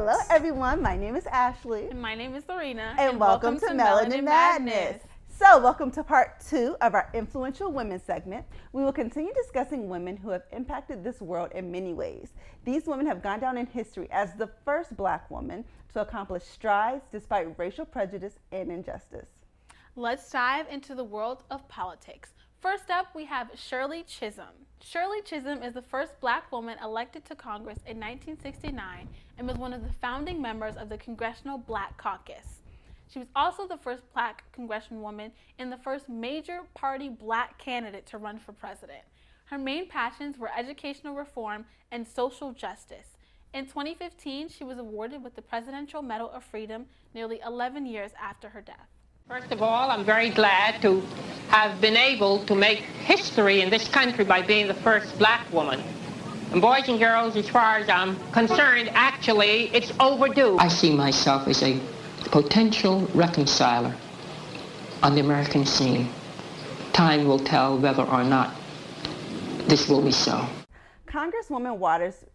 Hello everyone, my name is Ashley. And my name is Lorena. And welcome to Melanin Madness. So welcome to part 2 of our Influential Women segment. We will continue discussing women who have impacted this world in many ways. These women have gone down in history as the first Black woman to accomplish strides despite racial prejudice and injustice. Let's dive into the world of politics. First up, we have Shirley Chisholm. Shirley Chisholm is the first Black woman elected to Congress in 1969 and was one of the founding members of the Congressional Black Caucus. She was also the first Black congresswoman and the first major party Black candidate to run for president. Her main passions were educational reform and social justice. In 2015, she was awarded with the Presidential Medal of Freedom nearly 11 years after her death. First of all, I'm very glad to have been able to make history in this country by being the first Black woman. And boys and girls, as far as I'm concerned, actually, it's overdue. I see myself as a potential reconciler on the American scene. Time will tell whether or not this will be so. Congresswoman Waters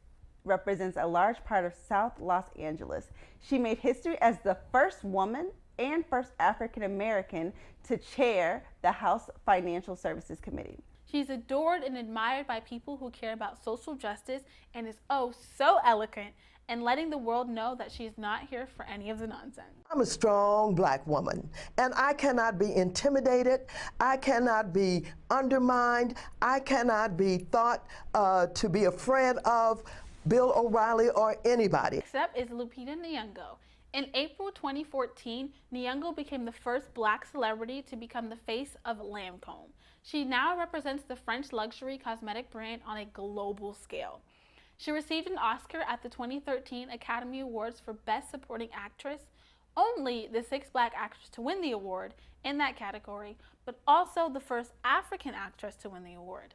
represents a large part of South Los Angeles. She made history as the first woman and first African American to chair the House Financial Services Committee. She's adored and admired by people who care about social justice and is so eloquent in letting the world know that she's not here for any of the nonsense. I'm a strong Black woman, and I cannot be intimidated, I cannot be undermined, I cannot be thought to be afraid of Bill O'Reilly or anybody. Next up is Lupita Nyong'o. In April 2014, Nyong'o became the first Black celebrity to become the face of Lancome. She now represents the French luxury cosmetic brand on a global scale. She received an Oscar at the 2013 Academy Awards for Best Supporting Actress, only the 6th Black actress to win the award in that category, but also the first African actress to win the award.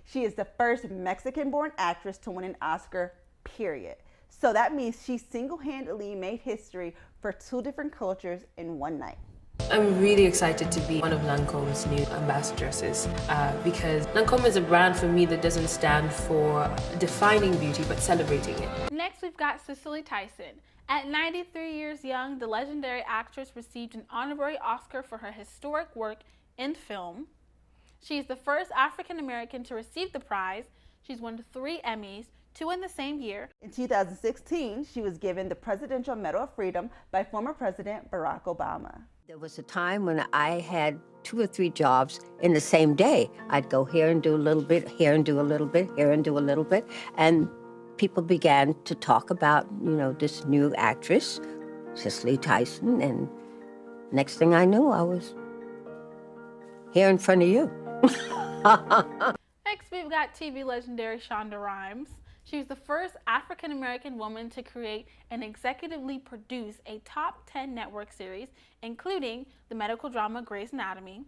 She is the first Mexican-born actress to win an Oscar, period. So that means she single-handedly made history for 2 different cultures in one night. I'm really excited to be one of Lancome's new ambassadresses because Lancome is a brand for me that doesn't stand for defining beauty but celebrating it. Next, we've got Cicely Tyson. At 93 years young, the legendary actress received an honorary Oscar for her historic work in film. She's the first African American to receive the prize. She's won 3 Emmys, 2 in the same year. In 2016, she was given the Presidential Medal of Freedom by former President Barack Obama. There was a time when I had 2 or 3 jobs in the same day. I'd go here and do a little bit, here and do a little bit, here and do a little bit. And people began to talk about, this new actress, Cicely Tyson. And next thing I knew, I was here in front of you. Next, we've got TV legendary Shonda Rhimes. She was the first African American woman to create and executively produce a top 10 network series, including the medical drama Grey's Anatomy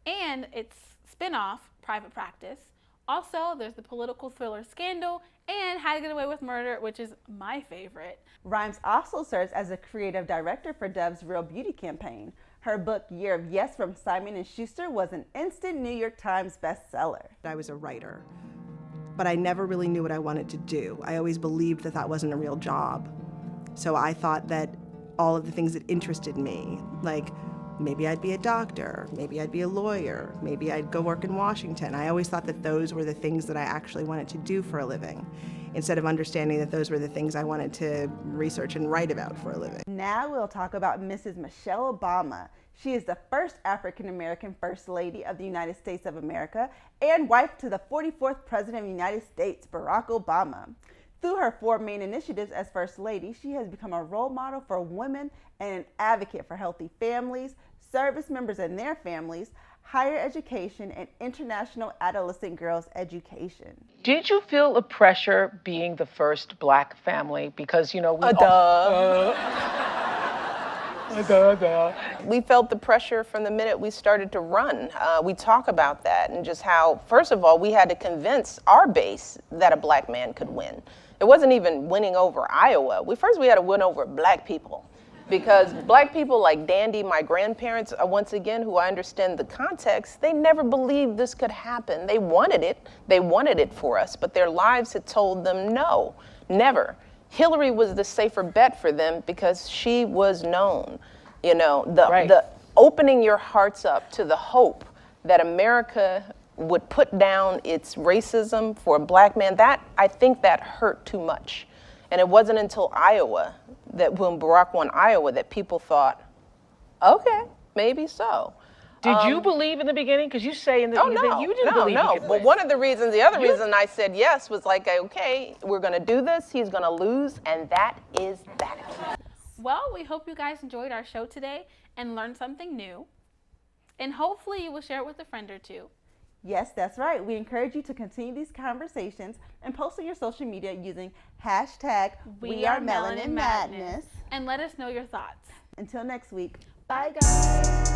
and its spin-off, Private Practice. Also, there's the political thriller Scandal and How to Get Away with Murder, which is my favorite. Rhimes also serves as a creative director for Dove's Real Beauty campaign. Her book, Year of Yes from Simon & Schuster, was an instant New York Times bestseller. I was a writer, but I never really knew what I wanted to do. I always believed that that wasn't a real job. So I thought that all of the things that interested me, like maybe I'd be a doctor, maybe I'd be a lawyer, maybe I'd go work in Washington. I always thought that those were the things that I actually wanted to do for a living, instead of understanding that those were the things I wanted to research and write about for a living. Now we'll talk about Mrs. Michelle Obama. She is the first African American First Lady of the United States of America and wife to the 44th President of the United States, Barack Obama. Through her 4 main initiatives as First Lady, she has become a role model for women and an advocate for healthy families, service members and their families, higher education, and international adolescent girls' education. Did you feel the pressure being the first Black family? Because, we We felt the pressure from the minute we started to run. We talk about that and just how, first of all, we had to convince our base that a Black man could win. It wasn't even winning over Iowa. We had to win over Black people. Because Black people like Dandy, my grandparents, once again, who I understand the context, they never believed this could happen. They wanted it for us, but their lives had told them no, never. Hillary was the safer bet for them because she was known. You know, Right. the opening your hearts up to the hope that America would put down its racism for a black man, that, I think that hurt too much. And it wasn't until Iowa, that when Barack won Iowa, that people thought, okay, maybe so. Did you believe in the beginning? Because you say in the Oh, no, you didn't no, believe no. he could Well, win. one of the reasons, the other reason I said yes was like, okay, we're gonna do this, he's gonna lose, and that is that. Well, we hope you guys enjoyed our show today and learned something new. And hopefully you will share it with a friend or two. Yes, that's right. We encourage you to continue these conversations and post on your social media using hashtag #WeAreMelaninMadness. And let us know your thoughts. Until next week. Bye, guys.